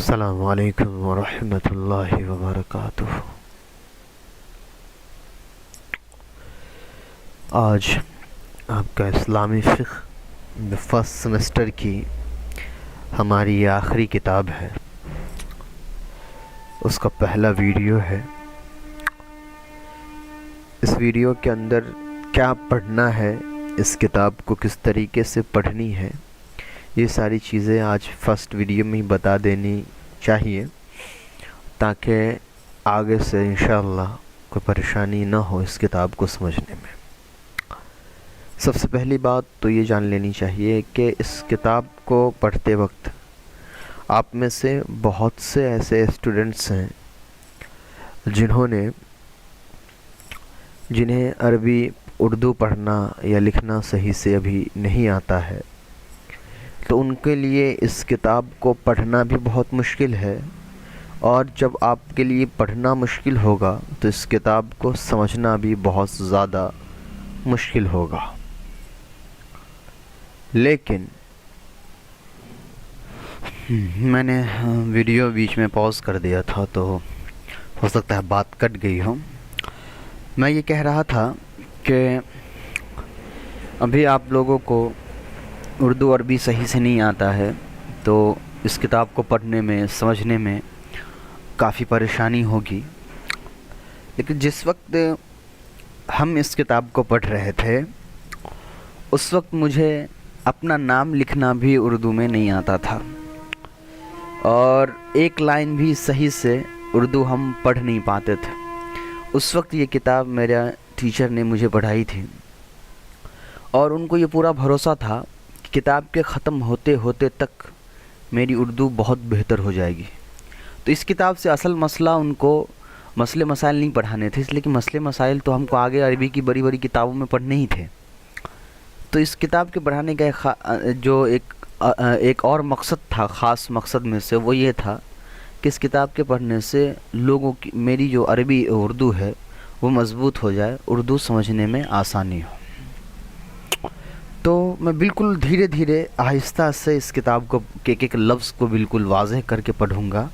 السلام علیکم ورحمۃ اللہ وبرکاتہ۔ آج آپ کا اسلامی فقہ فرسٹ سمسٹر کی ہماری یہ آخری کتاب ہے، اس کا پہلا ویڈیو ہے۔ اس ویڈیو کے اندر کیا پڑھنا ہے، اس کتاب کو کس طریقے سے پڑھنی ہے، یہ ساری چیزیں آج فرسٹ ویڈیو میں ہی بتا دینی چاہیے، تاکہ آگے سے انشاءاللہ کوئی پریشانی نہ ہو اس کتاب کو سمجھنے میں۔ سب سے پہلی بات تو یہ جان لینی چاہیے کہ اس کتاب کو پڑھتے وقت آپ میں سے بہت سے ایسے اسٹوڈنٹس ہیں جنہیں عربی اردو پڑھنا یا لکھنا صحیح سے ابھی نہیں آتا ہے، تو ان کے لیے اس کتاب کو پڑھنا بھی بہت مشکل ہے، اور جب آپ کے لیے پڑھنا مشکل ہوگا تو اس کتاب کو سمجھنا بھی بہت زیادہ مشکل ہوگا۔ لیکن میں نے ویڈیو بیچ میں پاز کر دیا تھا، تو ہو سکتا ہے بات کٹ گئی ہو۔ میں یہ کہہ رہا تھا کہ ابھی آپ لوگوں کو اردو عربی صحیح سے نہیں آتا ہے، تو اس کتاب کو پڑھنے میں سمجھنے میں کافی پریشانی ہوگی۔ لیکن جس وقت ہم اس کتاب کو پڑھ رہے تھے اس وقت مجھے اپنا نام لکھنا بھی اردو میں نہیں آتا تھا، اور ایک لائن بھی صحیح سے اردو ہم پڑھ نہیں پاتے تھے۔ اس وقت یہ کتاب میرا ٹیچر نے مجھے پڑھائی تھی، اور ان کو یہ پورا بھروسہ تھا کہ کتاب کے ختم ہوتے ہوتے تک میری اردو بہت بہتر ہو جائے گی۔ تو اس کتاب سے اصل مسئلہ ان کو مسئلے مسائل نہیں پڑھانے تھے، اس لیے کہ مسئلے مسائل تو ہم کو آگے عربی کی بڑی بڑی کتابوں میں پڑھنے ہی تھے۔ تو اس کتاب کے پڑھانے کا ایک اور مقصد تھا، خاص مقصد میں سے وہ یہ تھا کہ اس کتاب کے پڑھنے سے لوگوں کی میری جو عربی اردو ہے وہ مضبوط ہو جائے، اردو سمجھنے میں آسانی ہو۔ تو میں بالکل دھیرے دھیرے آہستہ سے اس کتاب کو ایک ایک لفظ کو بالکل واضح کر کے پڑھوں گا،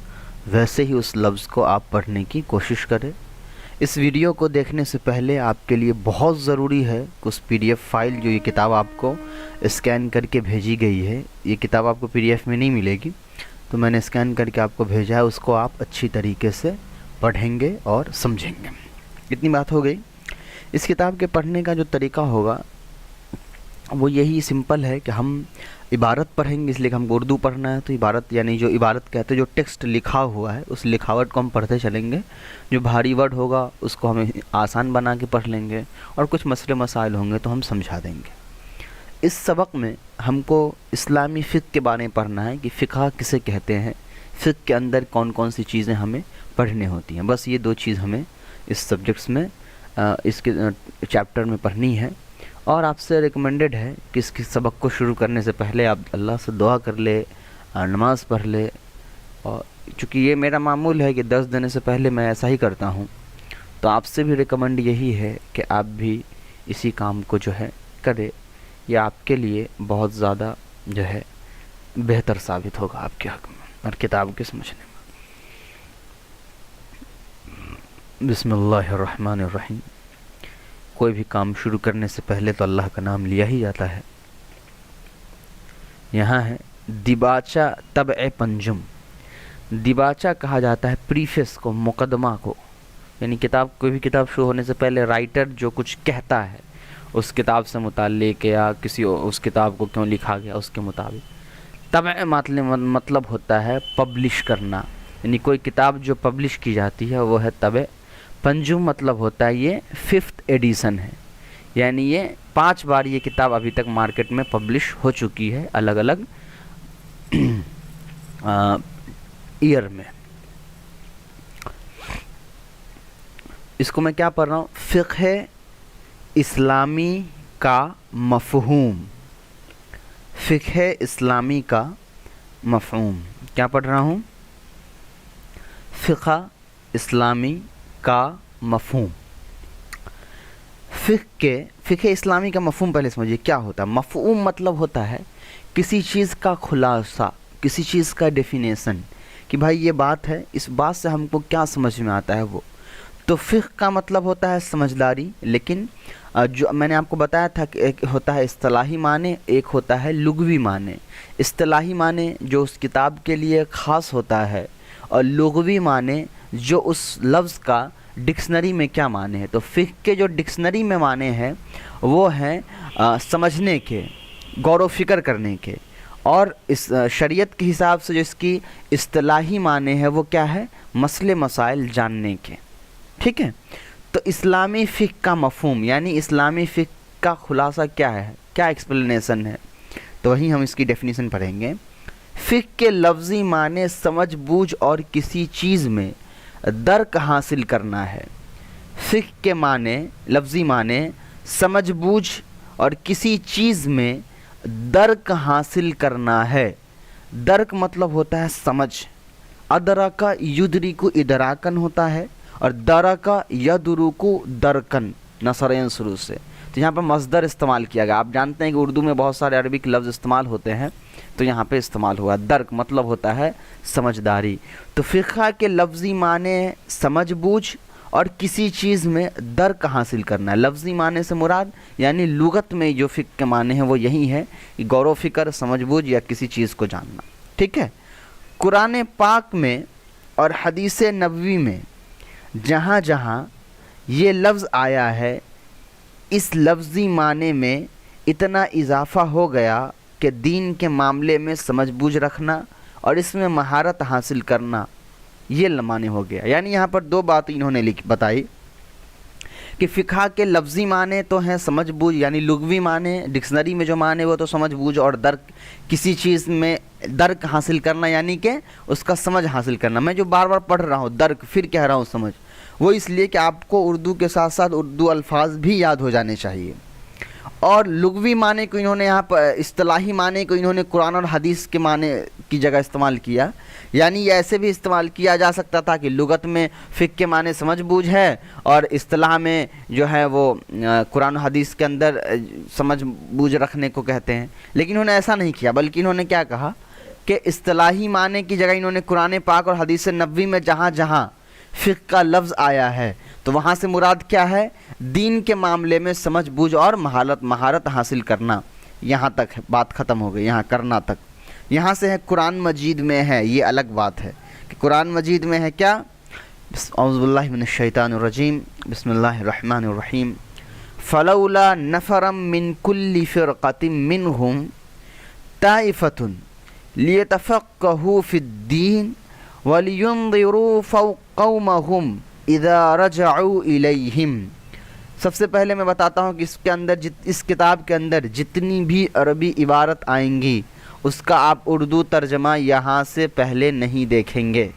ویسے ہی اس لفظ کو آپ پڑھنے کی کوشش کریں۔ اس ویڈیو کو دیکھنے سے پہلے آپ کے لیے بہت ضروری ہے کہ اس پی ڈی ایف فائل جو یہ کتاب آپ کو اسکین کر کے بھیجی گئی ہے، یہ کتاب آپ کو پی ڈی ایف میں نہیں ملے گی، تو میں نے اسکین کر کے آپ کو بھیجا ہے، اس کو آپ اچھی طریقے سے پڑھیں گے اور سمجھیں گے۔ اتنی بات ہو گئی۔ اس کتاب کے پڑھنے کا جو طریقہ ہوگا وہ یہی سمپل ہے کہ ہم عبارت پڑھیں گے، اس لیے کہ ہم کو اردو پڑھنا ہے، تو عبارت یعنی جو عبارت کہتے ہیں، جو ٹیکسٹ لکھا ہوا ہے اس لکھاوٹ کو ہم پڑھتے چلیں گے۔ جو بھاری ورڈ ہوگا اس کو ہم آسان بنا کے پڑھ لیں گے، اور کچھ مسئلے مسائل ہوں گے تو ہم سمجھا دیں گے۔ اس سبق میں ہم کو اسلامی فقہ کے بارے میں پڑھنا ہے کہ فقہ کسے کہتے ہیں، فقہ کے اندر کون کون سی چیزیں ہمیں پڑھنے ہوتی ہیں، بس یہ دو چیز ہمیں اس سبجیکٹس میں اس کے چیپٹر میں پڑھنی ہے۔ اور آپ سے ریکمنڈڈ ہے کہ اس کے سبق کو شروع کرنے سے پہلے آپ اللہ سے دعا کر لے، نماز پڑھ لے، اور چونکہ یہ میرا معمول ہے کہ 10 دینے سے پہلے میں ایسا ہی کرتا ہوں، تو آپ سے بھی ریکمنڈ یہی ہے کہ آپ بھی اسی کام کو جو ہے کرے، یہ آپ کے لیے بہت زیادہ جو ہے بہتر ثابت ہوگا آپ کے حق میں اور کتاب کے سمجھنے میں۔ بسم اللہ الرحمن الرحیم۔ کوئی بھی کام شروع کرنے سے پہلے تو اللہ کا نام لیا ہی جاتا ہے۔ یہاں ہے دیباچہ طبع پنجم۔ دیباچہ کہا جاتا ہے پریفیس کو، مقدمہ کو، یعنی کوئی بھی کتاب شروع ہونے سے پہلے رائٹر جو کچھ کہتا ہے اس کتاب سے متعلق، یا اس کتاب کو کیوں لکھا گیا اس کے مطابق۔ طبع مطلب ہوتا ہے پبلش کرنا، یعنی کوئی کتاب جو پبلش کی جاتی ہے وہ ہے طبع۔ پنجم مطلب ہوتا ہے یہ 5th ایڈیشن ہے، یعنی یہ 5 بار یہ کتاب ابھی تک مارکیٹ میں پبلش ہو چکی ہے الگ الگ ایئر میں۔ اس کو میں کیا پڑھ رہا ہوں؟ فقہ اسلامی کا مفہوم۔ فقہ اسلامی کا مفہوم کیا پڑھ رہا ہوں؟ فقہ اسلامی کا مفہوم۔ فقہ اسلامی کا مفہوم پہلے سمجھیے کیا ہوتا ہے۔ مفہوم مطلب ہوتا ہے کسی چیز کا خلاصہ، کسی چیز کا ڈیفینیشن، کہ بھائی یہ بات ہے، اس بات سے ہم کو کیا سمجھ میں آتا ہے وہ. تو فقہ کا مطلب ہوتا ہے سمجھداری، لیکن جو میں نے آپ کو بتایا تھا کہ ایک ہوتا ہے اصطلاحی معنی، ایک ہوتا ہے لغوی معنی. اصطلاحی معنی جو اس کتاب کے لیے خاص ہوتا ہے، اور لغوی معنی جو اس لفظ کا ڈکشنری میں کیا معنی ہے. تو فقہ کے جو ڈکشنری میں معنی ہیں وہ ہیں سمجھنے کے، غور و فکر کرنے کے، اور اس شریعت کے حساب سے جو اس کی اصطلاحی معنی ہے وہ کیا ہے، مسئلے مسائل جاننے کے. ٹھیک ہے. تو اسلامی فقہ کا مفہوم یعنی اسلامی فقہ کا خلاصہ کیا ہے، کیا ایکسپلینیشن ہے، تو وہیں ہم اس کی ڈیفینیشن پڑھیں گے. فقہ کے لفظی معنی سمجھ بوجھ اور کسی چیز میں درک حاصل کرنا ہے. فقہ کے معنی، لفظی معنی سمجھ بوجھ اور کسی چیز میں درک حاصل کرنا ہے. درک مطلب ہوتا ہے سمجھ. ادرک یدرک ادراکن ہوتا ہے، اور درک یدرک درکن نصرین شروع سے. تو یہاں پر مصدر استعمال کیا گیا. آپ جانتے ہیں کہ اردو میں بہت سارے عربک لفظ استعمال ہوتے ہیں، تو یہاں پہ استعمال ہوا. درک مطلب ہوتا ہے سمجھداری. تو فقہ کے لفظی معنی سمجھ بوجھ اور کسی چیز میں درک حاصل کرنا ہے. لفظی معنی سے مراد یعنی لغت میں جو فقہ کے معنی ہیں وہ یہی ہے کہ غور و فکر، سمجھ بوجھ یا کسی چیز کو جاننا. ٹھیک ہے. قرآن پاک میں اور حدیث نبوی میں جہاں جہاں یہ لفظ آیا ہے، اس لفظی معنی میں اتنا اضافہ ہو گیا کہ دین کے معاملے میں سمجھ بوجھ رکھنا اور اس میں مہارت حاصل کرنا یہ معنی ہو گیا. یعنی یہاں پر دو بات انہوں نے بتائی کہ فقہ کے لفظی معنی تو ہیں سمجھ بوجھ یعنی لغوی معنی، ڈکشنری میں جو معنی وہ تو سمجھ بوجھ اور درک، کسی چیز میں درک حاصل کرنا یعنی کہ اس کا سمجھ حاصل کرنا. میں جو بار بار پڑھ رہا ہوں درک، پھر کہہ رہا ہوں سمجھ، وہ اس لیے کہ آپ کو اردو کے ساتھ ساتھ اردو الفاظ بھی یاد ہو جانے چاہیے. اور لغوی معنی کو انہوں نے یہاں پر، اصطلاحی معنی کو انہوں نے قرآن اور حدیث کے معنی کی جگہ استعمال کیا. یعنی یہ ایسے بھی استعمال کیا جا سکتا تھا کہ لغت میں فقہ کے معنی سمجھ بوجھ ہے اور اصطلاح میں جو ہے وہ قرآن و حدیث کے اندر سمجھ بوجھ رکھنے کو کہتے ہیں. لیکن انہوں نے ایسا نہیں کیا، بلکہ انہوں نے کیا کہا کہ اصطلاحی معنی کی جگہ انہوں نے قرآن پاک اور حدیث نبوی میں جہاں جہاں فقہ کا لفظ آیا ہے تو وہاں سے مراد کیا ہے، دین کے معاملے میں سمجھ بوجھ اور مہارت حاصل کرنا. یہاں تک بات ختم ہو گئی، یہاں کرنا تک. یہاں سے ہے قرآن مجید میں ہے، یہ الگ بات ہے کہ قرآن مجید میں ہے کیا. اعوذ باللہ من الشیطان الرجیم، بسم اللہ الرحمن الرحیم. فلولا نفر من کل فرقۃ منہم طائفۃ لیتفقہوا فی الدین وَلِيُنْذِرُوا قَوْمَهُمْ اِذَا رَجَعُوا إِلَيْهِمْ. سب سے پہلے میں بتاتا ہوں کہ اس کے اندر اس کتاب کے اندر جتنی بھی عربی عبارت آئیں گی اس کا آپ اردو ترجمہ یہاں سے پہلے نہیں دیکھیں گے،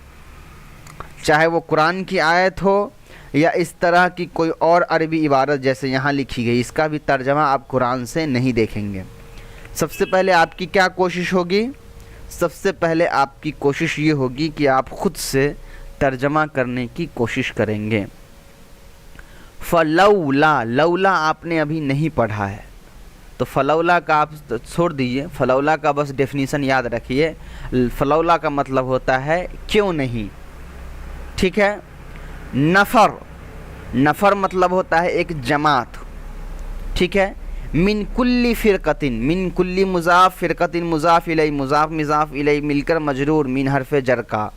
چاہے وہ قرآن کی آیت ہو یا اس طرح کی کوئی اور عربی عبارت جیسے یہاں لکھی گئی، اس کا بھی ترجمہ آپ قرآن سے نہیں دیکھیں گے. سب سے پہلے آپ کی کیا کوشش ہوگی؟ سب سے پہلے آپ کی کوشش یہ ہوگی کہ آپ خود سے ترجمہ کرنے کی کوشش کریں گے. فلولا، لولا آپ نے ابھی نہیں پڑھا ہے تو فلولا کا آپ چھوڑ دیجئے، فلولا کا بس ڈیفینیشن یاد رکھیے. فلولا کا مطلب ہوتا ہے کیوں نہیں. ٹھیک ہے. نفر، نفر مطلب ہوتا ہے ایک جماعت. ٹھیک ہے. من کل فرقتن، من کل مضاف، فرقتن مضاف الیہ، مضاف مضاف الیہ مل کر مجرور، من حرف جر کا.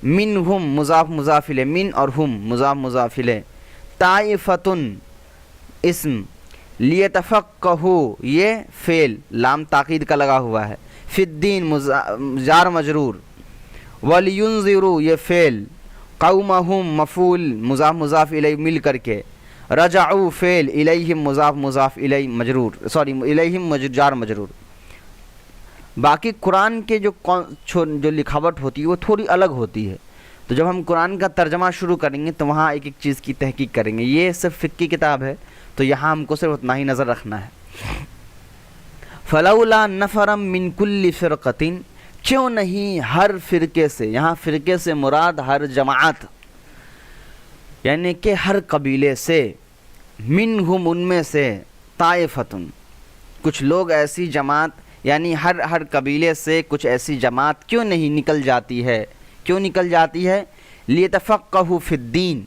منہم مضاف مضاف الیہ، من اور ہم مضاف مضاف الیہ. طائفتن اسم، لیتفقہوا یہ فعل لام تاکید کا لگا ہوا ہے، فی الدین جار مجرور، ولینذروا یہ فعل، قومہم مفعول مضاف مضاف الیہ مل کر کے، رجعوا فعل، الیہم مضاف مضاف الیہ مجرور، الیہم جار مجرور. باقی قرآن کے جو لکھاوٹ ہوتی ہے وہ تھوڑی الگ ہوتی ہے، تو جب ہم قرآن کا ترجمہ شروع کریں گے تو وہاں ایک ایک چیز کی تحقیق کریں گے. یہ صرف فقہ کی کتاب ہے تو یہاں ہم کو صرف اتنا ہی نظر رکھنا ہے. فلولا نفر من کل فرقۃ، کیوں نہیں ہر فرقے سے، یہاں فرقے سے مراد ہر جماعت یعنی کہ ہر قبیلے سے، منہم ان میں سے، طائفتن کچھ لوگ ایسی جماعت یعنی ہر قبیلے سے کچھ ایسی جماعت کیوں نہیں نکل جاتی ہے، کیوں نکل جاتی ہے؟ لیتفقہوا فی الدین،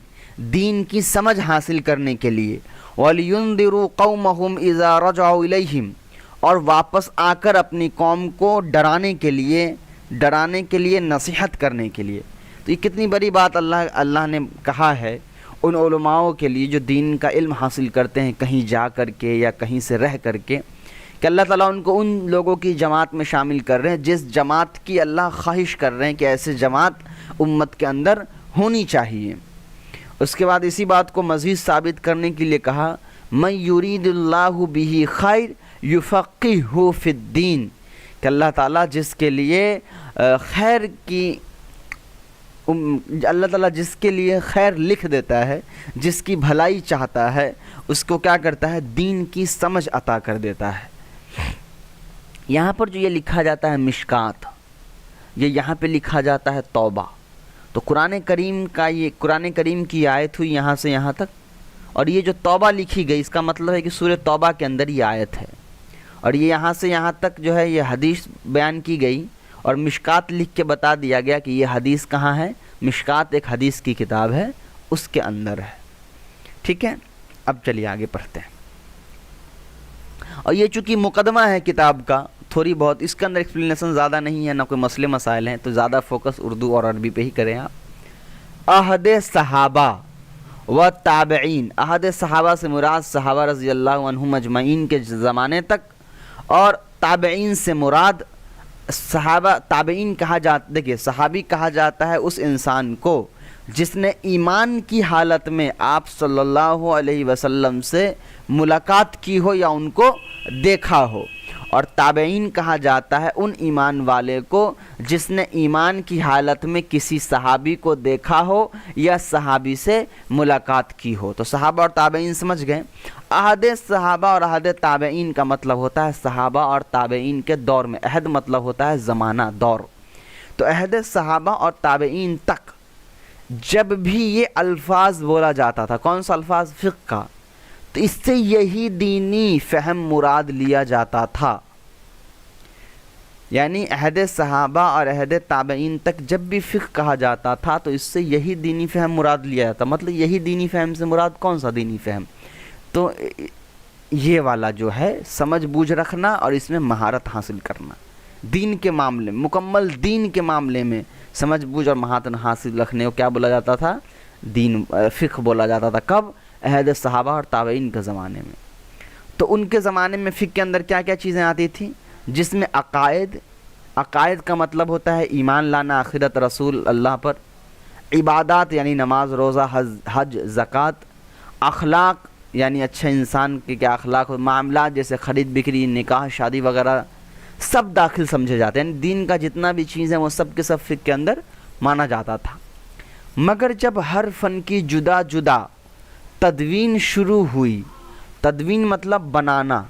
دین کی سمجھ حاصل کرنے کے لیے، وَلِيُنذِرُوا قَوْمَهُمْ إِذَا رَجَعُوا إِلَيْهِمْ، اور واپس آ کر اپنی قوم کو ڈرانے کے لیے نصیحت کرنے کے لیے۔ تو یہ کتنی بڑی بات اللہ نے کہا ہے ان علماؤں کے لیے جو دین کا علم حاصل کرتے ہیں کہیں جا کر کے یا کہیں سے رہ کر کے، کہ اللہ تعالیٰ ان کو ان لوگوں کی جماعت میں شامل کر رہے ہیں جس جماعت کی اللہ خواہش کر رہے ہیں کہ ایسے جماعت امت کے اندر ہونی چاہیے۔ اس کے بعد اسی بات کو مزید ثابت کرنے کے لیے کہا مَن یرید اللہ بہ خیر یفقہہ فی الدین، کہ اللہ تعالیٰ جس کے لیے جس کے لیے خیر لکھ دیتا ہے، جس کی بھلائی چاہتا ہے، اس کو کیا کرتا ہے؟ دین کی سمجھ عطا کر دیتا ہے۔ یہاں پر جو یہ لکھا جاتا ہے مشکات، یہ یہاں پہ لکھا جاتا ہے توبہ، تو قرآن کریم کی آیت ہوئی یہاں سے یہاں تک، اور یہ جو توبہ لکھی گئی اس کا مطلب ہے کہ سورہ توبہ کے اندر یہ آیت ہے، اور یہ یہاں سے یہاں تک جو ہے یہ حدیث بیان کی گئی، اور مشکات لکھ کے بتا دیا گیا کہ یہ حدیث کہاں ہے۔ مشکات ایک حدیث کی کتاب ہے، اس کے اندر ہے، ٹھیک ہے۔ اب چلیے آگے پڑھتے ہیں، اور یہ چونکہ مقدمہ ہے کتاب کا، تھوڑی بہت اس کے اندر ایکسپلینیشن زیادہ نہیں ہے، نہ کوئی مسئلے مسائل ہیں، تو زیادہ فوکس اردو اور عربی پہ ہی کریں آپ۔ عہد صحابہ و تابعین، عہد صحابہ سے مراد صحابہ رضی اللہ عنہم اجمعین کے زمانے تک، اور تابعین سے مراد صحابہ، تابعین کہا جاتا، دیکھیے صحابی کہا جاتا ہے اس انسان کو جس نے ایمان کی حالت میں آپ صلی اللہ علیہ وسلم سے ملاقات کی ہو یا ان کو دیکھا ہو، اور تابعین کہا جاتا ہے ان ایمان والے کو جس نے ایمان کی حالت میں کسی صحابی کو دیکھا ہو یا صحابی سے ملاقات کی ہو۔ تو صحابہ اور تابعین سمجھ گئے۔ عہد صحابہ اور عہد تابعین کا مطلب ہوتا ہے صحابہ اور تابعین کے دور میں، عہد مطلب ہوتا ہے زمانہ، دور۔ تو عہد صحابہ اور تابعین تک جب بھی یہ الفاظ بولا جاتا تھا، کون سا الفاظ؟ فقہ کا، تو اس سے یہی دینی فہم مراد لیا جاتا تھا۔ یعنی عہد صحابہ اور عہد تابعین تک جب بھی فقہ کہا جاتا تھا تو اس سے یہی دینی فہم مراد لیا جاتا، مطلب یہی دینی فہم سے مراد کون سا دینی فہم؟ تو یہ والا جو ہے سمجھ بوجھ رکھنا اور اس میں مہارت حاصل کرنا، دین کے معاملے میں، مکمل دین کے معاملے میں سمجھ بوجھ اور مہارت حاصل رکھنے کو کیا بولا جاتا تھا؟ دین، فقہ بولا جاتا تھا۔ کب؟ عہد صحابہ اور تابعین کے زمانے میں۔ تو ان کے زمانے میں فقہ کے اندر کیا کیا چیزیں آتی تھیں؟ جس میں عقائد کا مطلب ہوتا ہے ایمان لانا آخرت رسول اللہ پر، عبادات یعنی نماز روزہ حج زکوٰۃ، اخلاق یعنی اچھے انسان کے کیا اخلاق ہو، معاملات جیسے خرید بکری نکاح شادی وغیرہ سب داخل سمجھے جاتے ہیں، یعنی دین کا جتنا بھی چیز ہے وہ سب کے سب فقہ کے اندر مانا جاتا تھا۔ مگر جب ہر فن کی جدا جدا تدوین شروع ہوئی، تدوین مطلب بنانا،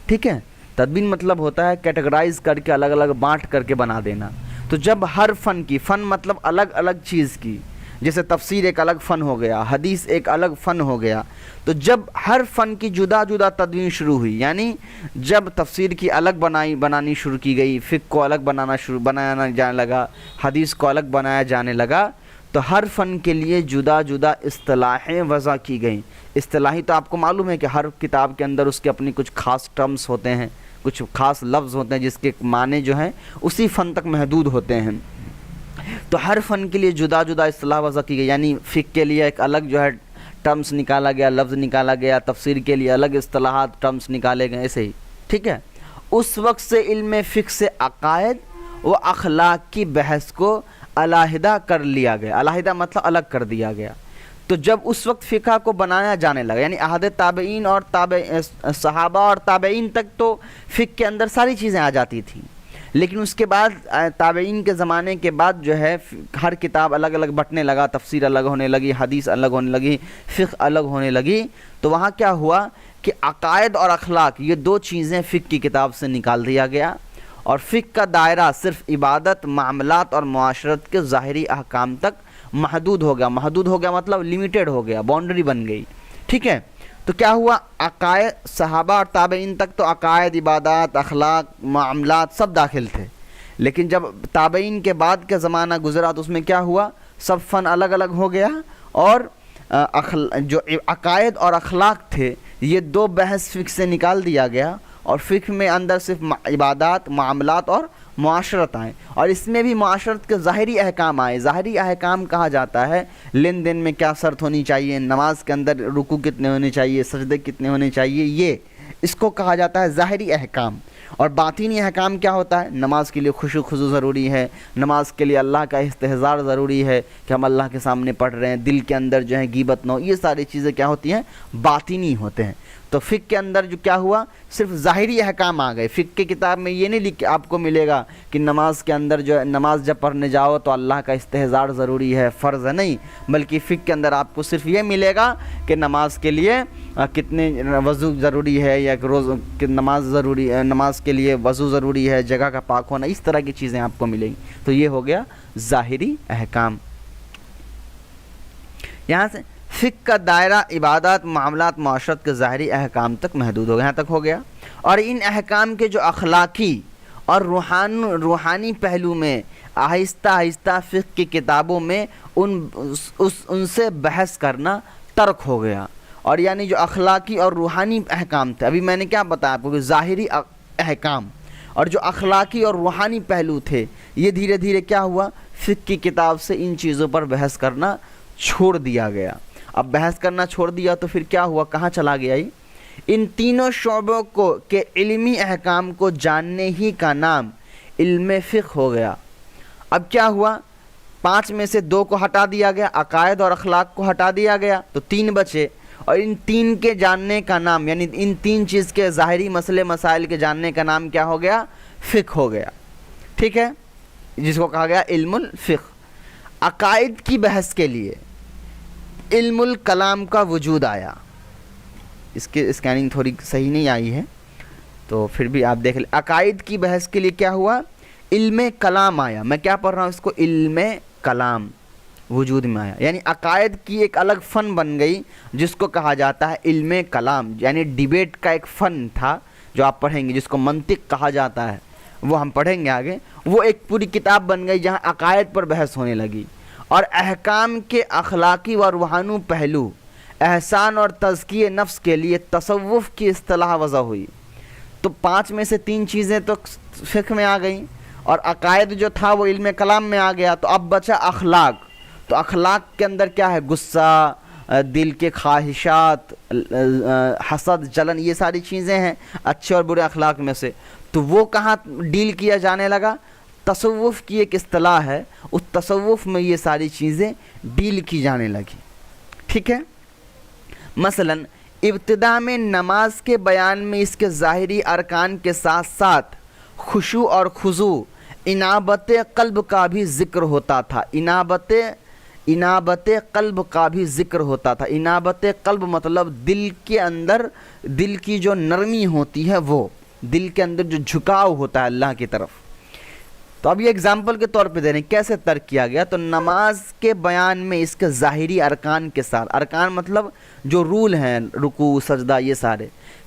ٹھیک ہے، تدوین مطلب ہوتا ہے کیٹیگرائز کر کے الگ الگ بانٹ کر کے بنا دینا۔ تو جب ہر فن کی، فن مطلب الگ الگ چیز کی، جیسے تفسیر ایک الگ فن ہو گیا، حدیث ایک الگ فن ہو گیا، تو جب ہر فن کی جدا جدا تدوین شروع ہوئی، یعنی جب تفسیر کی الگ بنانی شروع کی گئی، فقہ کو الگ بنانا جانے لگا، حدیث کو الگ بنایا جانے لگا، تو ہر فن کے لیے جدا جدا اصطلاحیں وضع کی گئیں۔ اصطلاحی تو آپ کو معلوم ہے کہ ہر کتاب کے اندر اس کے اپنی کچھ خاص ٹرمز ہوتے ہیں، کچھ خاص لفظ ہوتے ہیں جس کے معنی جو ہیں اسی فن تک محدود ہوتے ہیں۔ تو ہر فن کے لیے جدا جدا اصطلاح وضع کی گئی، یعنی فقہ کے لیے ایک الگ جو ہے ٹرمز نکالا گیا، لفظ نکالا گیا، تفسیر کے لیے الگ اصطلاحات ٹرمز نکالے گئے، ایسے ہی، ٹھیک ہے۔ اس وقت سے علم فقہ سے عقائد و اخلاق کی بحث کو علیحدہ کر لیا گیا، علیحدہ مطلب الگ کر دیا گیا۔ تو جب اس وقت فقہ کو بنایا جانے لگا، یعنی عہد تابعین اور صحابہ اور تابعین تک تو فقہ کے اندر ساری چیزیں آ جاتی تھیں، لیکن اس کے بعد تابعین کے زمانے کے بعد جو ہے ہر کتاب الگ الگ بٹنے لگا، تفسیر الگ ہونے لگی، حدیث الگ ہونے لگی، فقہ الگ ہونے لگی، تو وہاں کیا ہوا کہ عقائد اور اخلاق یہ دو چیزیں فقہ کی کتاب سے نکال دیا گیا، اور فقہ کا دائرہ صرف عبادت، معاملات اور معاشرت کے ظاہری احکام تک محدود ہو گیا مطلب لیمیٹڈ ہو گیا، باؤنڈری بن گئی، ٹھیک ہے۔ تو کیا ہوا، عقائد صحابہ اور تابعین تک تو عقائد، عبادات، اخلاق، معاملات سب داخل تھے، لیکن جب تابعین کے بعد کا زمانہ گزرا تو اس میں کیا ہوا، سب فن الگ الگ ہو گیا، اور جو عقائد اور اخلاق تھے یہ دو بحث فقہ سے نکال دیا گیا، اور فقہ میں اندر صرف عبادات، معاملات اور معاشرت آئیں، اور اس میں بھی معاشرت کے ظاہری احکام آئے۔ ظاہری احکام کہا جاتا ہے لین دین میں کیا شرط ہونی چاہیے، نماز کے اندر رکوع کتنے ہونے چاہیے، سجدے کتنے ہونے چاہیے، یہ اس کو کہا جاتا ہے ظاہری احکام۔ اور باطنی احکام کیا ہوتا ہے؟ نماز کے لیے خشوع خضوع ضروری ہے، نماز کے لیے اللہ کا استحضار ضروری ہے کہ ہم اللہ کے سامنے پڑھ رہے ہیں، دل کے اندر جو ہے غیبت نہ ہو، یہ ساری چیزیں کیا ہوتی ہیں؟ باطنی ہوتے ہیں۔ تو فقہ کے اندر جو کیا ہوا، صرف ظاہری احکام آ گئے۔ فقہ کی کتاب میں یہ نہیں لکھ آپ کو ملے گا کہ نماز کے اندر جو ہے نماز جب پڑھنے جاؤ تو اللہ کا استحضار ضروری ہے، فرض ہے، نہیں، بلکہ فقہ کے اندر آپ کو صرف یہ ملے گا کہ نماز کے لیے کتنے وضو ضروری ہے، یا روز نماز ضروری ہے، نماز کے لیے وضو ضروری ہے، جگہ کا پاک ہونا، اس طرح کی چیزیں آپ کو ملیں گی۔ تو یہ ہو گیا ظاہری احکام۔ یہاں سے فقہ کا دائرہ عبادات، معاملات، معاشرت کے ظاہری احکام تک محدود ہو گیا، یہاں تک ہو گیا۔ اور ان احکام کے جو اخلاقی اور روحانی پہلو میں آہستہ آہستہ فقہ کی کتابوں میں ان سے بحث کرنا ترک ہو گیا۔ اور یعنی جو اخلاقی اور روحانی احکام تھے، ابھی میں نے کیا بتایا آپ کو کہ ظاہری احکام، اور جو اخلاقی اور روحانی پہلو تھے یہ دھیرے دھیرے کیا ہوا، فقہ کی کتاب سے ان چیزوں پر بحث کرنا چھوڑ دیا گیا۔ اب بحث کرنا چھوڑ دیا تو پھر کیا ہوا، کہاں چلا گیا یہ؟ ان تینوں شعبوں کے علمی احکام کو جاننے ہی کا نام علم فقہ ہو گیا۔ اب کیا ہوا، 5 میں سے 2 کو ہٹا دیا گیا، عقائد اور اخلاق کو ہٹا دیا گیا تو 3 بچے، اور ان 3 کے جاننے کا نام، یعنی ان 3 چیز کے ظاہری مسئلے مسائل کے جاننے کا نام کیا ہو گیا؟ فقہ ہو گیا، ٹھیک ہے، جس کو کہا گیا علم الفقہ۔ عقائد کی بحث کے لیے علم الکلام کا وجود آیا۔ اس کی اسکیننگ تھوڑی صحیح نہیں آئی ہے تو پھر بھی آپ دیکھ لیں۔ عقائد کی بحث کے لیے کیا ہوا؟ علم کلام آیا۔ میں کیا پڑھ رہا ہوں اس کو؟ علم کلام وجود میں آیا، یعنی عقائد کی ایک الگ فن بن گئی جس کو کہا جاتا ہے علم کلام، یعنی ڈیبیٹ کا ایک فن تھا جو آپ پڑھیں گے، جس کو منطق کہا جاتا ہے، وہ ہم پڑھیں گے آگے۔ وہ ایک پوری کتاب بن گئی جہاں عقائد پر بحث ہونے لگی، اور احکام کے اخلاقی و روحانی پہلو، احسان اور تزکیہ نفس کے لیے تصوف کی اصطلاح وضع ہوئی۔ تو 5 میں سے 3 چیزیں تو فقہ میں آ گئیں، اور عقائد جو تھا وہ علم کلام میں آ گیا، تو اب بچا اخلاق۔ تو اخلاق کے اندر کیا ہے؟ غصہ، دل کے خواہشات، حسد، جلن، یہ ساری چیزیں ہیں اچھے اور برے اخلاق میں سے۔ تو وہ کہاں ڈیل کیا جانے لگا؟ تصوف کی ایک اصطلاح ہے، اس تصوف میں یہ ساری چیزیں ڈیل کی جانے لگی، ٹھیک ہے۔ مثلا ابتدا میں نماز کے بیان میں اس کے ظاہری ارکان کے ساتھ ساتھ خشوع اور خضوع، انابت قلب کا بھی ذکر ہوتا تھا۔ انابت قلب کا بھی ذکر ہوتا تھا۔ انابت قلب مطلب دل کے اندر، دل کی جو نرمی ہوتی ہے، وہ دل کے اندر جو جھکاؤ ہوتا ہے اللہ کی طرف۔ تو اب یہ اگزامپل کے طور پہ دے رہے ہیں کیسے ترک کیا گیا۔ تو نماز کے بیان میں اس کے ظاہری ارکان کے ساتھ، ارکان مطلب جو رول ہیں، رکوع، سجدہ، یہ سارے،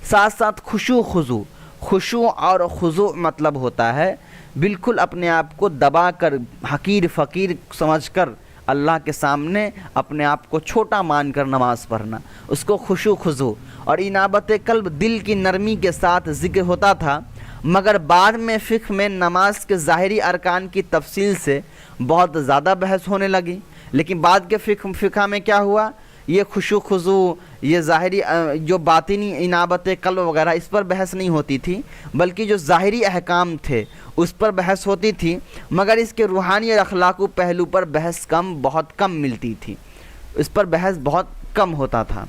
ساتھ ساتھ خشوع خضوع۔ خشوع اور خضوع مطلب ہوتا ہے بالکل اپنے آپ کو دبا کر، حقیر فقیر سمجھ کر اللہ کے سامنے اپنے آپ کو چھوٹا مان کر نماز پڑھنا، اس کو خشوع خضوع۔ اور انابت قلب دل کی نرمی کے ساتھ ذکر ہوتا تھا۔ مگر بعد میں فقہ میں نماز کے ظاہری ارکان کی تفصیل سے بہت زیادہ بحث ہونے لگی، لیکن بعد کے فقہ میں کیا ہوا، یہ خشوع خضوع، یہ ظاہری جو باطنی انابت قلب وغیرہ، اس پر بحث نہیں ہوتی تھی، بلکہ جو ظاہری احکام تھے اس پر بحث ہوتی تھی، مگر اس کے روحانی اور اخلاقی پہلو پر بحث بہت کم ملتی تھی، اس پر بحث بہت کم ہوتا تھا۔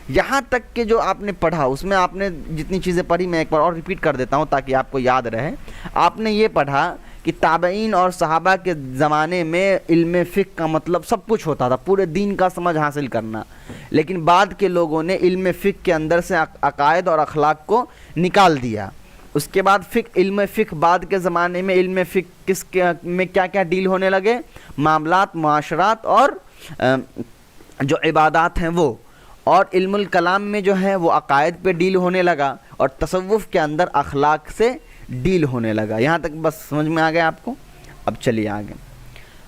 یہاں تک کہ جو آپ نے پڑھا، اس میں آپ نے جتنی چیزیں پڑھی میں ایک بار اور ریپیٹ کر دیتا ہوں تاکہ آپ کو یاد رہے۔ آپ نے یہ پڑھا کہ تابعین اور صحابہ کے زمانے میں علم فقہ کا مطلب سب کچھ ہوتا تھا، پورے دین کا سمجھ حاصل کرنا، لیکن بعد کے لوگوں نے علم فقہ کے اندر سے عقائد اور اخلاق کو نکال دیا۔ اس کے بعد علم فقہ بعد کے زمانے میں علم فقہ میں کیا کیا ڈیل ہونے لگے؟ معاملات، معاشرات اور جو عبادات ہیں وہ، اور علم الکلام میں جو ہے وہ عقائد پہ ڈیل ہونے لگا، اور تصوف کے اندر اخلاق سے ڈیل ہونے لگا. یہاں تک بس سمجھ میں آ گیا آپ کو؟ اب چلیے آگے.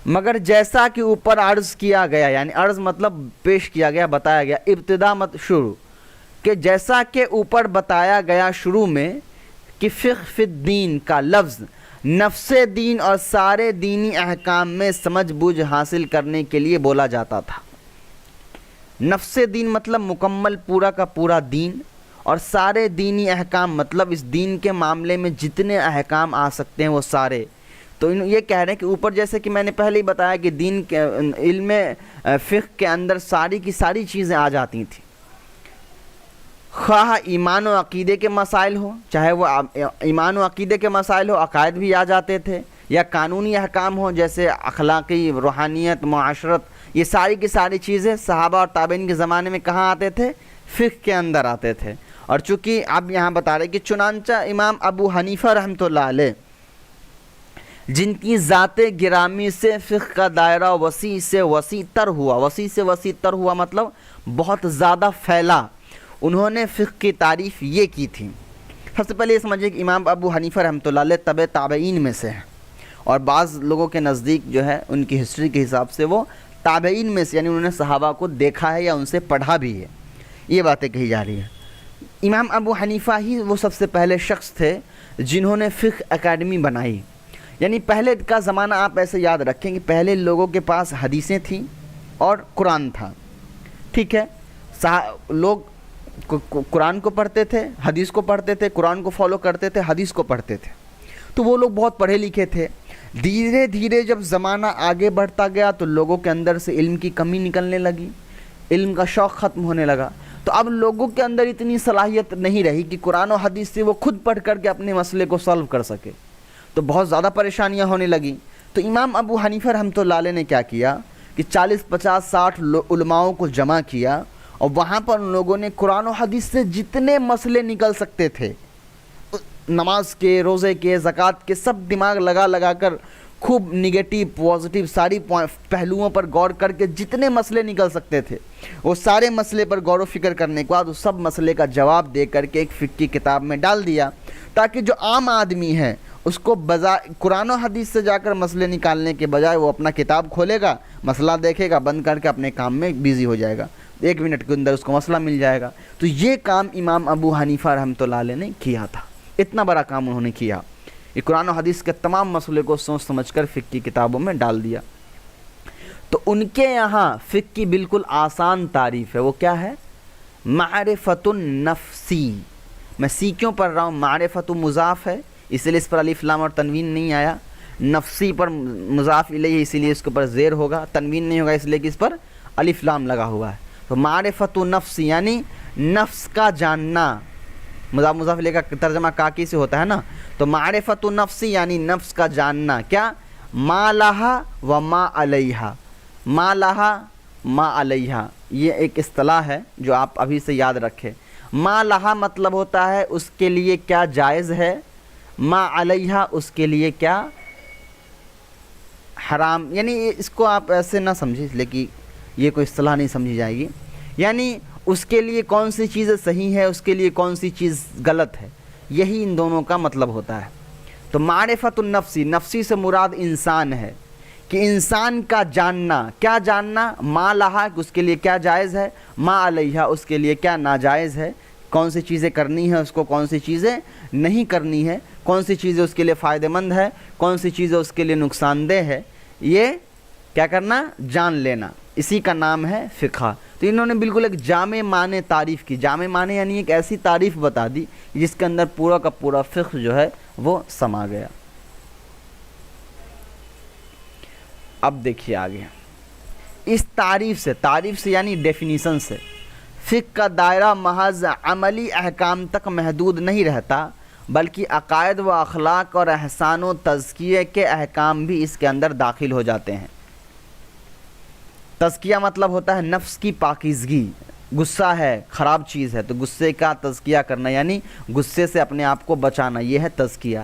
مگر جیسا کہ اوپر عرض کیا گیا، یعنی عرض مطلب پیش کیا گیا، بتایا گیا، ابتدا مت شروع، کہ جیسا کہ اوپر بتایا گیا شروع میں کہ فقہ فی الدین کا لفظ نفس دین اور سارے دینی احکام میں سمجھ بوجھ حاصل کرنے کے لیے بولا جاتا تھا. نفس دین مطلب مکمل پورا کا پورا دین، اور سارے دینی احکام مطلب اس دین کے معاملے میں جتنے احکام آ سکتے ہیں وہ سارے. تو یہ کہہ رہے ہیں کہ اوپر جیسے کہ میں نے پہلے ہی بتایا کہ دین کے علم فقہ کے اندر ساری کی ساری چیزیں آ جاتی تھیں، خواہ ایمان و عقیدے کے مسائل ہو، چاہے وہ ایمان و عقیدے کے مسائل ہو، عقائد بھی آ جاتے تھے، یا قانونی احکام ہو جیسے اخلاقی، روحانیت، معاشرت، یہ ساری کی ساری چیزیں صحابہ اور تابعین کے زمانے میں کہاں آتے تھے؟ فقہ کے اندر آتے تھے. اور چونکہ اب یہاں بتا رہے کہ چنانچہ امام ابو حنیفہ رحمۃ اللہ علیہ، جن کی ذات گرامی سے فقہ کا دائرہ وسیع سے وسیع تر ہوا، وسیع سے وسیع تر ہوا مطلب بہت زیادہ پھیلا، انہوں نے فقہ کی تعریف یہ کی تھی. سب سے پہلے یہ سمجھیں کہ امام ابو حنیفہ رحمۃ اللہ علیہ تبع تابعین میں سے ہیں، اور بعض لوگوں کے نزدیک جو ہے ان کی ہسٹری کے حساب سے وہ تابعین میں سے، یعنی انہوں نے صحابہ کو دیکھا ہے یا ان سے پڑھا بھی ہے، یہ باتیں کہی جا رہی ہیں. امام ابو حنیفہ ہی وہ سب سے پہلے شخص تھے جنہوں نے فقہ اکیڈمی بنائی. یعنی پہلے کا زمانہ آپ ایسے یاد رکھیں کہ پہلے لوگوں کے پاس حدیثیں تھیں اور قرآن تھا، ٹھیک ہے. لوگ قرآن کو پڑھتے تھے، حدیث کو پڑھتے تھے، قرآن کو فالو کرتے تھے، حدیث کو پڑھتے تھے، تو وہ لوگ بہت پڑھے لکھے تھے. دھیرے دھیرے جب زمانہ آگے بڑھتا گیا تو لوگوں کے اندر سے علم کی کمی نکلنے لگی، علم کا شوق ختم ہونے لگا. تو اب لوگوں کے اندر اتنی صلاحیت نہیں رہی کہ قرآن و حدیث سے وہ خود پڑھ کر کے اپنے مسئلے کو سالو کر سکے، تو بہت زیادہ پریشانیاں ہونے لگیں. تو امام ابو حنیفہ رحمۃ اللہ علیہ نے کیا کیا کہ 40 50 60 علماؤں کو جمع کیا، اور وہاں پر ان لوگوں نے قرآن و حدیث سے جتنے مسئلے نکل سکتے تھے، نماز کے، روزے کے، زکوٰۃ کے، سب دماغ لگا کر خوب نگیٹیو پازیٹیو ساری پہلوؤں پر غور کر کے جتنے مسئلے نکل سکتے تھے وہ سارے مسئلے پر غور و فکر کرنے کے بعد اس سب مسئلے کا جواب دے کر کے ایک فقہ کی کتاب میں ڈال دیا، تاکہ جو عام آدمی ہے اس کو قرآن و حدیث سے جا کر مسئلے نکالنے کے بجائے وہ اپنا کتاب کھولے گا، مسئلہ دیکھے گا، بند کر کے اپنے کام میں بیزی ہو جائے گا، 1 منٹ کے اندر اس کو مسئلہ مل جائے گا. تو یہ کام امام ابو حنیفہ رحمۃ اللہ علیہ نے کیا تھا. اتنا بڑا کام انہوں نے کیا، یہ قرآن و حدیث کے تمام مسئلے کو سوچ سمجھ کر فقہ کی کتابوں میں ڈال دیا. تو ان کے یہاں فقہ کی بالکل آسان تعریف ہے، وہ کیا ہے؟ معرفت النفسی. میں سی کیوں پڑھ رہا ہوں؟ معرفت مضاف ہے اس لیے اس پر الف لام اور تنوین نہیں آیا، نفسی پر مضاف الیہ اسی لیے اس کے اوپر زیر ہوگا، تنوین نہیں ہوگا اس لیے کہ اس پر الف لام لگا ہوا ہے. تو معرفت نفس یعنی نفس کا جاننا، مضاف مضاف الیہ کا ترجمہ کاکی سے ہوتا ہے نا، تو معرفت نفس یعنی نفس کا جاننا. کیا؟ ما لہا و ما علیہا. ما لہا ما علیہا یہ ایک اصطلاح ہے جو آپ ابھی سے یاد رکھیں. ما لہا مطلب ہوتا ہے اس کے لیے کیا جائز ہے، ما علیہا اس کے لیے کیا حرام. یعنی اس کو آپ ایسے نہ سمجھیں لیکن یہ کوئی اصطلاح نہیں سمجھی جائے گی، یعنی اس کے لیے کون سی چیز صحیح ہے، اس کے لیے کون سی چیز غلط ہے، یہی ان دونوں کا مطلب ہوتا ہے. تو معرفت النفسی، نفسی سے مراد انسان ہے، کہ انسان کا جاننا. کیا جاننا؟ ما لہا اس کے لیے کیا جائز ہے، ما علیہا اس کے لیے کیا ناجائز ہے، کون سی چیزیں کرنی ہیں اس کو، کون سی چیزیں نہیں کرنی ہے، کون سی چیزیں اس کے لیے فائدہ مند ہے، کون سی چیزیں اس کے لیے نقصان دہ ہے. یہ کیا کرنا؟ جان لینا. اسی کا نام ہے فقہ. تو انہوں نے بالکل ایک جامع معنی تعریف کی. جامع معنی یعنی ایک ایسی تعریف بتا دی جس کے اندر پورا کا پورا فقہ جو ہے وہ سما گیا. اب دیکھیے آگے، اس تعریف سے یعنی ڈیفینیشن سے فقہ کا دائرہ محض عملی احکام تک محدود نہیں رہتا، بلکہ عقائد و اخلاق اور احسان و تزکیے کے احکام بھی اس کے اندر داخل ہو جاتے ہیں. تزکیہ مطلب ہوتا ہے نفس کی پاکیزگی. غصہ ہے، خراب چیز ہے، تو غصے کا تزکیہ کرنا یعنی غصے سے اپنے آپ کو بچانا، یہ ہے تزکیہ.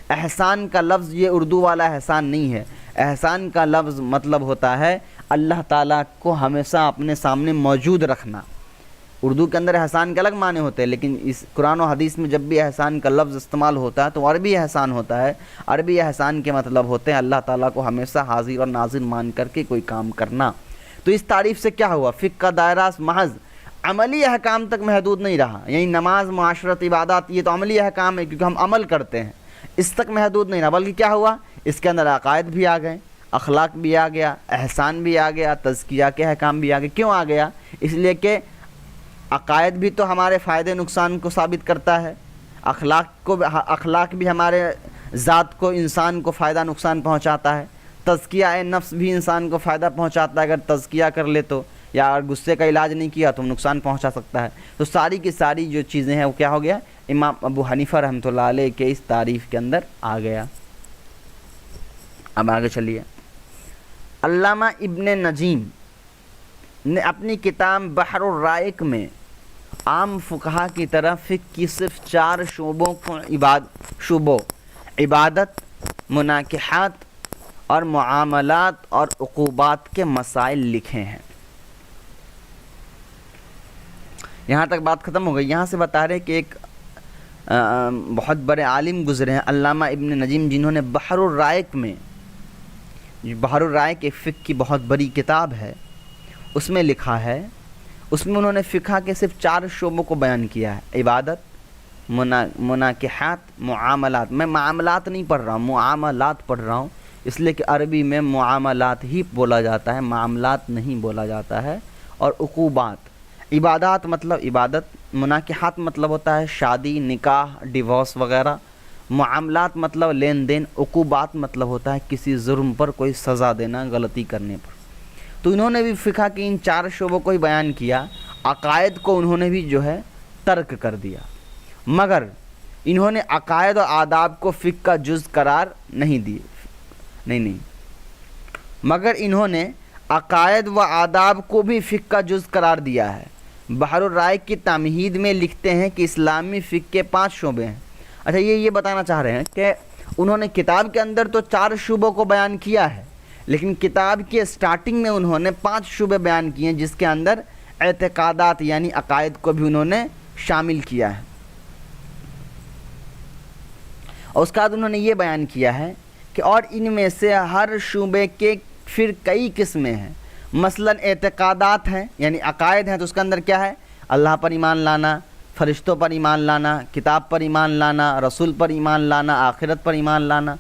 احسان کا لفظ یہ اردو والا احسان نہیں ہے. احسان کا لفظ مطلب ہوتا ہے اللہ تعالیٰ کو ہمیشہ اپنے سامنے موجود رکھنا. اردو کے اندر احسان کے الگ معنی ہوتے ہیں، لیکن اس قرآن و حدیث میں جب بھی احسان کا لفظ استعمال ہوتا ہے تو عربی احسان ہوتا ہے۔ عربی احسان کے مطلب ہوتے ہیں اللہ تعالیٰ کو ہمیشہ حاضر اور ناظر مان کر کے کوئی کام کرنا۔ تو اس تعریف سے کیا ہوا؟ فقہ کا دائرہ محض عملی احکام تک محدود نہیں رہا، یعنی نماز، معاشرت، عبادات، یہ تو عملی احکام ہے کیونکہ ہم عمل کرتے ہیں، اس تک محدود نہیں رہا، بلکہ کیا ہوا؟ اس کے اندر عقائد بھی آ گئے، اخلاق بھی آ گیا، احسان بھی آ گیا، تزکیہ کے احکام بھی آ گئے۔ کیوں آ گیا؟ اس لیے کہ عقائد بھی تو ہمارے فائدے نقصان کو ثابت کرتا ہے، اخلاق بھی ہمارے ذات کو، انسان کو فائدہ نقصان پہنچاتا ہے، تزکیہ نفس بھی انسان کو فائدہ پہنچاتا ہے اگر تزکیہ کر لے تو، یا اگر غصے کا علاج نہیں کیا تو نقصان پہنچا سکتا ہے۔ تو ساری کی ساری جو چیزیں ہیں وہ کیا ہو گیا؟ امام ابو حنیفہ رحمۃ اللہ علیہ کے اس تعریف کے اندر آ گیا۔ اب آگے چلیے، علامہ ابن نجیم نے اپنی کتاب بحر الرائق میں عام فقہا کی طرح فقہ کی صرف 4 شعبوں عبادت، مناکحات اور معاملات اور عقوبات کے مسائل لکھے ہیں۔ یہاں تک بات ختم ہو گئی۔ یہاں سے بتا رہے کہ ایک بہت بڑے عالم گزرے ہیں علامہ ابن نجیم، جنہوں نے بحر الرائق میں، بحر الرائق ایک فقہ کی بہت بڑی کتاب ہے، اس میں لکھا ہے، اس میں انہوں نے فقہ کے صرف 4 شعبوں کو بیان کیا ہے، عبادت، مناکحات، معاملات۔ میں معاملات نہیں پڑھ رہا ہوں، معاملات پڑھ رہا ہوں، اس لیے کہ عربی میں معاملات ہی بولا جاتا ہے، معاملات نہیں بولا جاتا ہے۔ اور عقوبات، عبادات مطلب عبادت، مناکحات مطلب ہوتا ہے شادی، نکاح، ڈیورس وغیرہ، معاملات مطلب لین دین، عقوبات مطلب ہوتا ہے کسی جرم پر کوئی سزا دینا غلطی کرنے پر۔ تو انہوں نے بھی فقہ کے ان 4 شعبوں کو ہی بیان کیا، عقائد کو انہوں نے بھی جو ہے ترک کر دیا، مگر انہوں نے عقائد و آداب کو فقہ کا جز قرار نہیں دیے، نہیں مگر انہوں نے عقائد و آداب کو بھی فقہ کا جز قرار دیا ہے۔ بحر الرائق کی تمہید میں لکھتے ہیں کہ اسلامی فقہ کے 5 شعبے ہیں۔ اچھا، یہ بتانا چاہ رہے ہیں کہ انہوں نے کتاب کے اندر تو 4 شعبوں کو بیان کیا ہے، لیکن کتاب کے سٹارٹنگ میں انہوں نے 5 شعبے بیان کیے ہیں، جس کے اندر اعتقادات یعنی عقائد کو بھی انہوں نے شامل کیا ہے۔ اور اس کے بعد انہوں نے یہ بیان کیا ہے کہ اور ان میں سے ہر شعبے کے پھر کئی قسمیں ہیں، مثلا اعتقادات ہیں یعنی عقائد ہیں، تو اس کے اندر کیا ہے؟ اللہ پر ایمان لانا، فرشتوں پر ایمان لانا، کتاب پر ایمان لانا، رسول پر ایمان لانا، آخرت پر ایمان لانا۔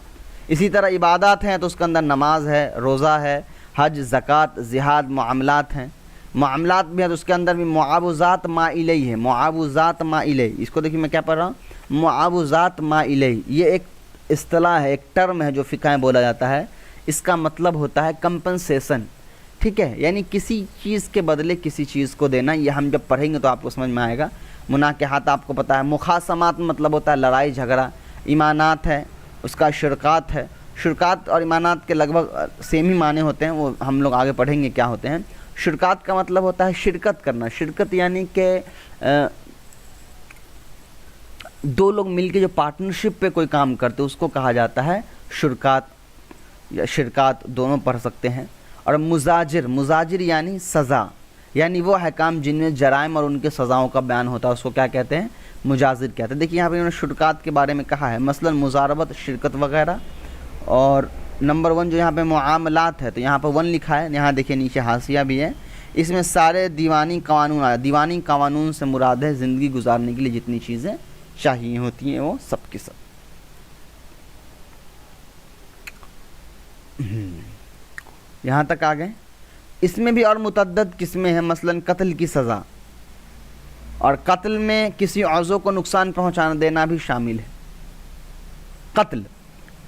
اسی طرح عبادات ہیں تو اس کے اندر نماز ہے، روزہ ہے، حج، زکوٰۃ، جہاد، معاملات ہیں۔ معاملات بھی ہیں تو اس کے اندر بھی معاوضات ما الیہ ہے، معاوضات ما الیہ، اس کو دیکھیے میں کیا پڑھ رہا ہوں، معاوضات ما الیہ، یہ ایک اصطلاح ہے، ایک ٹرم ہے جو فقہ میں بولا جاتا ہے، اس کا مطلب ہوتا ہے کمپنسیشن، ٹھیک ہے، یعنی کسی چیز کے بدلے کسی چیز کو دینا۔ یہ ہم جب پڑھیں گے تو آپ کو سمجھ میں آئے گا۔ مناکحات آپ کو پتہ ہے، مخاصمات مطلب ہوتا ہے لڑائی جھگڑا، ایمانات ہے، اس کا شرکات ہے، شرکات اور ایمانات کے لگ بھگ سیم ہی معنی ہوتے ہیں، وہ ہم لوگ آگے پڑھیں گے کیا ہوتے ہیں۔ شرکات کا مطلب ہوتا ہے شرکت کرنا، شرکت یعنی کہ 2 لوگ مل کے جو پارٹنرشپ پہ کوئی کام کرتے اس کو کہا جاتا ہے شرکات یا شرکات، دونوں پڑھ سکتے ہیں۔ اور مزاجر یعنی سزا، یعنی وہ احکام جن میں جرائم اور ان کے سزاؤں کا بیان ہوتا ہے اس کو کیا کہتے ہیں؟ مجازر کہتے ہیں۔ دیکھیے یہاں پہ انہوں نے شرکات کے بارے میں کہا ہے، مثلا مزاربت، شرکت وغیرہ۔ اور نمبر 1 جو یہاں پہ معاملات ہے تو یہاں پہ 1 لکھا ہے، یہاں دیکھیے نیچے حاشیہ بھی ہے، اس میں سارے دیوانی قانون آیا۔ دیوانی قانون سے مراد ہے زندگی گزارنے کے لیے جتنی چیزیں چاہیے ہوتی ہیں وہ سب کی سب۔ یہاں تک آ گئے۔ اس میں بھی اور متعدد قسمیں ہیں، مثلا قتل کی سزا، اور قتل میں کسی عضو کو نقصان پہنچانا دینا بھی شامل ہے۔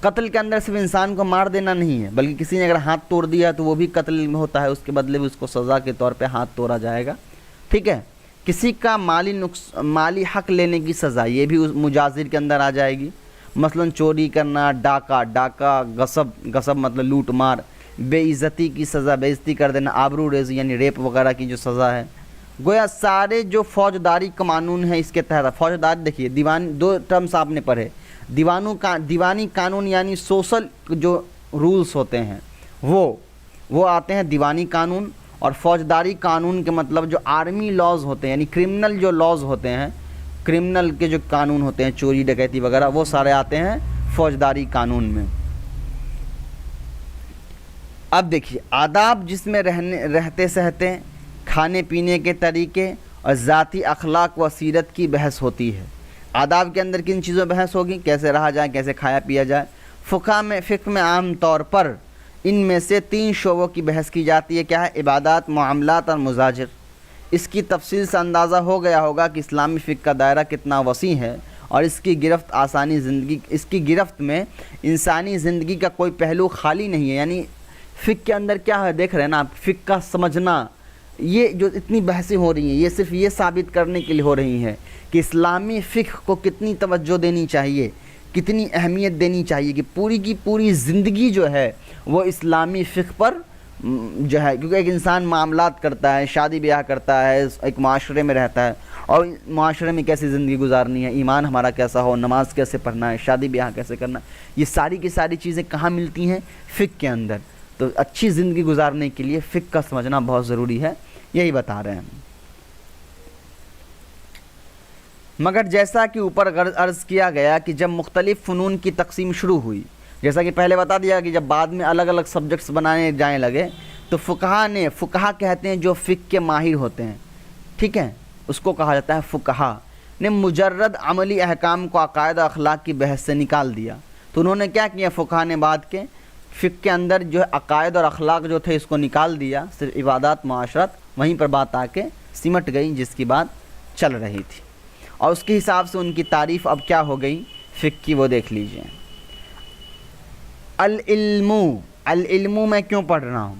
قتل کے اندر صرف انسان کو مار دینا نہیں ہے، بلکہ کسی نے اگر ہاتھ توڑ دیا تو وہ بھی قتل میں ہوتا ہے، اس کے بدلے بھی اس کو سزا کے طور پہ ہاتھ توڑا جائے گا، ٹھیک ہے۔ کسی کا مالی حق لینے کی سزا، یہ بھی مجازر کے اندر آ جائے گی، مثلا چوری کرنا، ڈاکہ، غصب مطلب لوٹ مار، بے عزتی کی سزا، بے عزتی کر دینا، آبرو ریزی یعنی ریپ وغیرہ کی جو سزا ہے۔ گویا سارے جو فوجداری کا قانون ہے اس کے تحت، فوجداری دیکھیے، 2 ٹرمز آپ نے پڑھے، دیوانی قانون یعنی سوشل جو رولز ہوتے ہیں وہ آتے ہیں دیوانی قانون، اور فوجداری قانون کے مطلب جو آرمی لاز ہوتے ہیں، یعنی کرمنل جو لاز ہوتے ہیں، کرمنل کے جو قانون ہوتے ہیں، چوری ڈکیتی وغیرہ، وہ سارے آتے ہیں فوجداری قانون میں۔ اب دیکھیے آداب، جس میں رہتے سہتے، کھانے پینے کے طریقے اور ذاتی اخلاق و سیرت کی بحث ہوتی ہے۔ آداب کے اندر کن چیزوں بحث ہوگی؟ کیسے رہا جائے، کیسے کھایا پیا جائے۔ فقہ میں عام طور پر ان میں سے 3 شعبوں کی بحث کی جاتی ہے۔ کیا ہے؟ عبادات، معاملات اور مزاجر۔ اس کی تفصیل سے اندازہ ہو گیا ہوگا کہ اسلامی فقہ کا دائرہ کتنا وسیع ہے، اور اس کی گرفت میں انسانی زندگی کا کوئی پہلو خالی نہیں ہے۔ یعنی فقہ کے اندر کیا ہے، دیکھ رہے ہیں نا آپ، فقہ کا سمجھنا، یہ جو اتنی بحثیں ہو رہی ہیں، یہ صرف یہ ثابت کرنے کے لیے ہو رہی ہیں کہ اسلامی فقہ کو کتنی توجہ دینی چاہیے، کتنی اہمیت دینی چاہیے، کہ پوری کی پوری زندگی جو ہے وہ اسلامی فقہ پر جو ہے، کیونکہ ایک انسان معاملات کرتا ہے، شادی بیاہ کرتا ہے، ایک معاشرے میں رہتا ہے، اور معاشرے میں کیسی زندگی گزارنی ہے، ایمان ہمارا کیسا ہو، نماز کیسے پڑھنا ہے، شادی بیاہ کیسے کرنا ہے، یہ ساری کی ساری چیزیں کہاں ملتی ہیں؟ فقہ کے اندر۔ تو اچھی زندگی گزارنے کے لیے فقہ کا سمجھنا بہت ضروری ہے، یہی بتا رہے ہیں۔ مگر جیسا کہ اوپر عرض کیا گیا کہ جب مختلف فنون کی تقسیم شروع ہوئی، جیسا کہ پہلے بتا دیا کہ جب بعد میں الگ الگ سبجیکٹس بنانے جائیں لگے، تو فقہا کہتے ہیں جو فقہ کے ماہر ہوتے ہیں، ٹھیک ہے، اس کو کہا جاتا ہے فقہا، نے مجرد عملی احکام کو عقائد و اخلاق کی بحث سے نکال دیا۔ تو انہوں نے کیا کیا؟ فقہا نے بعد کے فقہ کے اندر جو ہے عقائد اور اخلاق جو تھے اس کو نکال دیا، صرف عبادات، معاشرت، وہیں پر بات آ کے سمٹ گئی جس کی بات چل رہی تھی، اور اس کے حساب سے ان کی تعریف اب کیا ہو گئی فقہ کی، وہ دیکھ لیجئے۔ العلم میں کیوں پڑھ رہا ہوں؟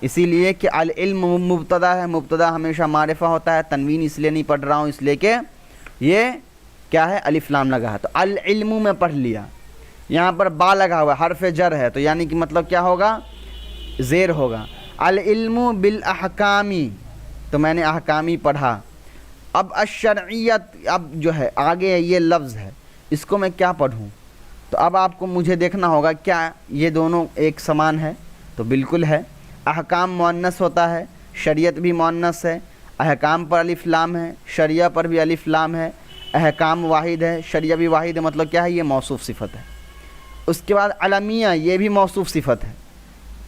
اسی لیے کہ العلم مبتدا ہے، مبتدا ہمیشہ معرفہ ہوتا ہے، تنوین اس لیے نہیں پڑھ رہا ہوں اس لیے کہ یہ کیا ہے، الف لام لگا ہے، تو العلم میں پڑھ لیا۔ یہاں پر با لگا ہوا ہے، حرف جر ہے، تو یعنی کہ مطلب کیا ہوگا؟ زیر ہوگا۔ العلم بالاحکامی، تو میں نے احکامی پڑھا۔ اب الشرعیت، اب جو ہے آگے یہ لفظ ہے، اس کو میں کیا پڑھوں؟ تو اب آپ کو مجھے دیکھنا ہوگا کیا یہ دونوں ایک سمان ہے؟ تو بالکل ہے۔ احکام مؤنث ہوتا ہے، شریعت بھی مؤنث ہے، احکام پر الف لام ہے، شریعہ پر بھی الف لام ہے، احکام واحد ہے، شریعہ بھی واحد ہے، مطلب کیا ہے؟ یہ موصوف صفت ہے۔ اس کے بعد علمیہ، یہ بھی موصوف صفت ہے۔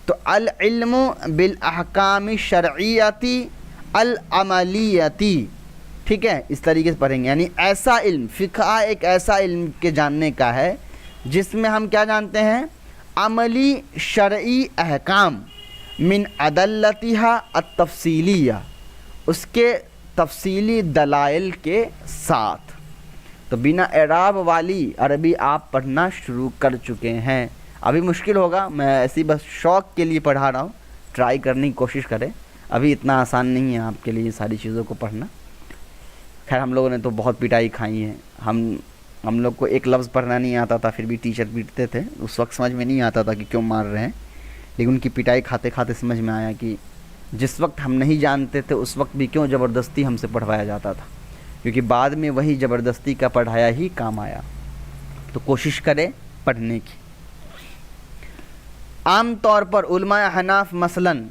تو العلم بالاحکام الشرعیتی العملیتی، ٹھیک ہے، اس طریقے سے پڑھیں گے۔ یعنی ایسا علم، فقہ ایک ایسا علم کے جاننے کا ہے جس میں ہم کیا جانتے ہیں؟ عملی شرعی احکام، من ادلتها التفصیلیہ، اس کے تفصیلی دلائل کے ساتھ۔ تو بنا اعراب والی عربی آپ پڑھنا شروع کر چکے ہیں۔ ابھی مشکل ہوگا، میں ایسی بس شوق کے لیے پڑھا رہا ہوں، ٹرائی کرنے کی کوشش کریں، ابھی اتنا آسان نہیں ہے آپ کے لیے ساری چیزوں کو پڑھنا۔ خیر ہم لوگوں نے تو بہت پٹائی کھائی ہے، ہم لوگ کو ایک لفظ پڑھنا نہیں آتا تھا، پھر بھی ٹیچر پیٹتے تھے، اس وقت سمجھ میں نہیں آتا تھا کہ کیوں مار رہے ہیں، لیکن ان کی پٹائی کھاتے کھاتے سمجھ میں آیا کہ جس وقت ہم نہیں جانتے تھے اس وقت بھی کیوں زبردستی ہم سے پڑھوایا جاتا تھا، کیونکہ بعد میں وہی زبردستی کا پڑھایا ہی کام آیا۔ تو کوشش کرے پڑھنے کی۔ عام طور پر علماء حناف مثلاً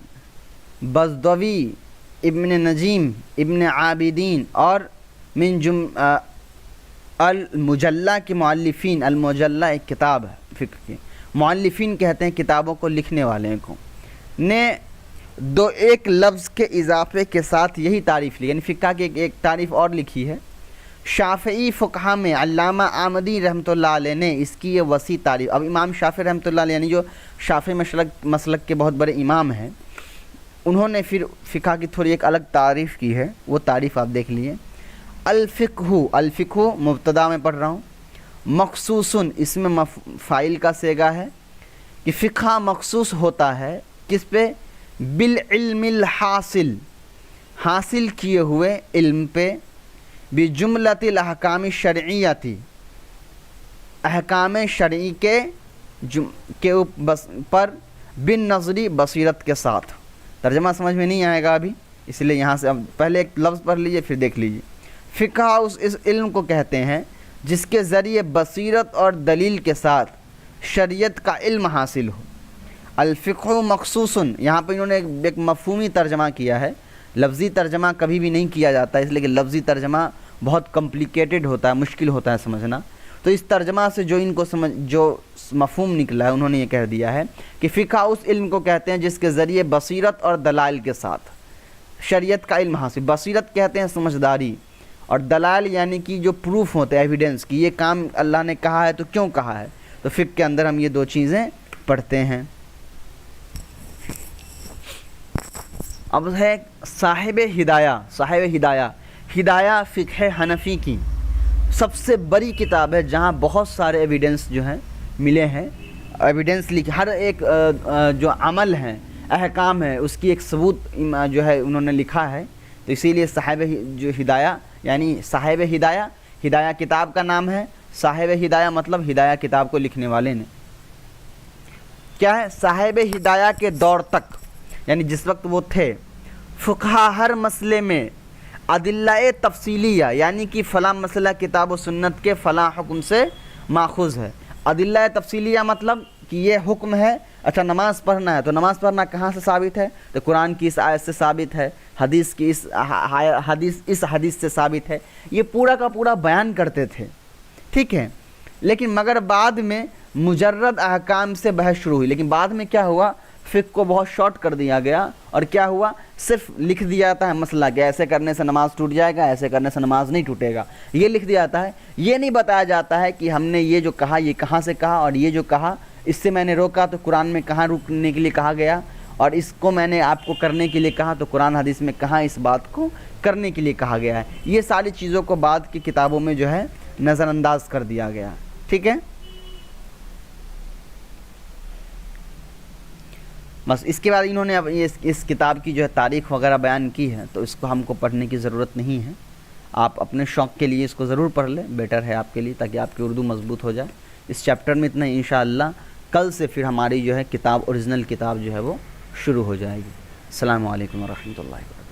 بزدوی، ابن نجیم، ابن عابدین اور من المجلہ کے مؤلفین، المجلہ ایک کتاب ہے فقہ کی، مؤلفین کہتے ہیں کتابوں کو لکھنے والے کو، نے ایک لفظ کے اضافے کے ساتھ یہی تعریف لی، یعنی فقہ کی ایک تعریف اور لکھی ہے۔ شافعی فقہ میں علامہ آمدی رحمۃ اللہ علیہ نے اس کی یہ وسیع تعریف، اب امام شافعی رحمۃ اللہ علیہ یعنی جو شافعی مسلک کے بہت بڑے امام ہیں، انہوں نے پھر فقہ کی تھوڑی ایک الگ تعریف کی ہے، وہ تعریف آپ دیکھ لیے۔ الفقہ مبتدا میں پڑھ رہا ہوں، مخصوصاً، اس میں فاعل کا صیغہ ہے کہ فقہ مخصوص ہوتا ہے کس پہ؟ بالعلم الحاصل، حاصل کیے ہوئے علم پہ، بجملۃ الاحکام الشرعیتی، احکام شرعی کے پر، بالنظری، بصیرت کے ساتھ۔ ترجمہ سمجھ میں نہیں آئے گا ابھی، اس لیے یہاں سے اب پہلے ایک لفظ پڑھ لیجئے پھر دیکھ لیجئے۔ فقہ اس علم کو کہتے ہیں جس کے ذریعے بصیرت اور دلیل کے ساتھ شریعت کا علم حاصل ہو، الفقہ مخصوصن، یہاں پہ انہوں نے ایک مفہومی ترجمہ کیا ہے، لفظی ترجمہ کبھی بھی نہیں کیا جاتا ہے، اس لیے کہ لفظی ترجمہ بہت کمپلیکیٹڈ ہوتا ہے، مشکل ہوتا ہے سمجھنا۔ تو اس ترجمہ سے جو ان کو جو مفہوم نکلا ہے، انہوں نے یہ کہہ دیا ہے کہ فقہ اس علم کو کہتے ہیں جس کے ذریعے بصیرت اور دلائل کے ساتھ شریعت کا علم حاصل۔ بصیرت کہتے ہیں سمجھداری، اور دلائل یعنی کہ جو پروف ہوتے ہیں، ایویڈنس کی یہ کام اللہ نے کہا ہے تو کیوں کہا ہے۔ تو فقہ کے اندر ہم یہ دو چیزیں پڑھتے ہیں۔ اب ہے صاحب ہدایہ۔ صاحب ہدایہ، ہدایہ فقہ حنفی کی سب سے بڑی کتاب ہے، جہاں بہت سارے ایویڈنس جو ہیں ملے ہیں، ایویڈنس ہر ایک جو عمل ہیں، احکام ہے، اس کی ایک ثبوت جو ہے انہوں نے لکھا ہے۔ تو اسی لیے صاحب جو ہدایہ یعنی صاحب ہدایہ، ہدایہ کتاب کا نام ہے، صاحب ہدایہ مطلب ہدایہ کتاب کو لکھنے والے نے کیا ہے، صاحب ہدایہ کے دور تک، یعنی جس وقت وہ تھے، فقہا ہر مسئلے میں ادلہ تفصیلیہ، یعنی کہ فلاں مسئلہ کتاب و سنت کے فلاں حکم سے ماخوذ ہے۔ ادلہ تفصیلیہ مطلب کہ یہ حکم ہے، اچھا نماز پڑھنا ہے تو نماز پڑھنا کہاں سے ثابت ہے، تو قرآن کی اس آیت سے ثابت ہے، حدیث کی اس حدیث سے ثابت ہے۔ یہ پورا کا پورا بیان کرتے تھے، ٹھیک ہے۔ لیکن مگر بعد میں مجرد احکام سے بحث شروع ہوئی، لیکن بعد میں کیا ہوا، فقہ کو بہت شارٹ کر دیا گیا، اور کیا ہوا، صرف لکھ دیا جاتا ہے مسئلہ کہ ایسے کرنے سے نماز ٹوٹ جائے گا، ایسے کرنے سے نماز نہیں ٹوٹے گا، یہ لکھ دیا جاتا ہے۔ یہ نہیں بتایا جاتا ہے کہ ہم نے یہ جو کہا یہ کہاں سے کہا، اور یہ جو کہا اس سے میں نے روکا تو قرآن میں کہاں روکنے کے لیے کہا گیا، اور اس کو میں نے آپ کو کرنے کے لیے کہا تو قرآن حدیث میں کہاں اس بات کو کرنے کے لیے کہا گیا ہے۔ یہ ساری چیزوں کو بعد کی کتابوں میں جو ہے نظر انداز کر دیا گیا، ٹھیک ہے۔ بس اس کے بعد انہوں نے اب اس کتاب کی جو ہے تاریخ وغیرہ بیان کی ہے، تو اس کو ہم کو پڑھنے کی ضرورت نہیں ہے۔ آپ اپنے شوق کے لیے اس کو ضرور پڑھ لیں، بیٹر ہے آپ کے لیے، تاکہ آپ کی اردو مضبوط ہو جائے۔ اس چیپٹر میں اتنا انشاءاللہ، کل سے پھر ہماری جو ہے کتاب اوریجنل کتاب جو ہے وہ شروع ہو جائے گی۔ السلام علیکم ورحمۃ اللہ وبرکاتہ۔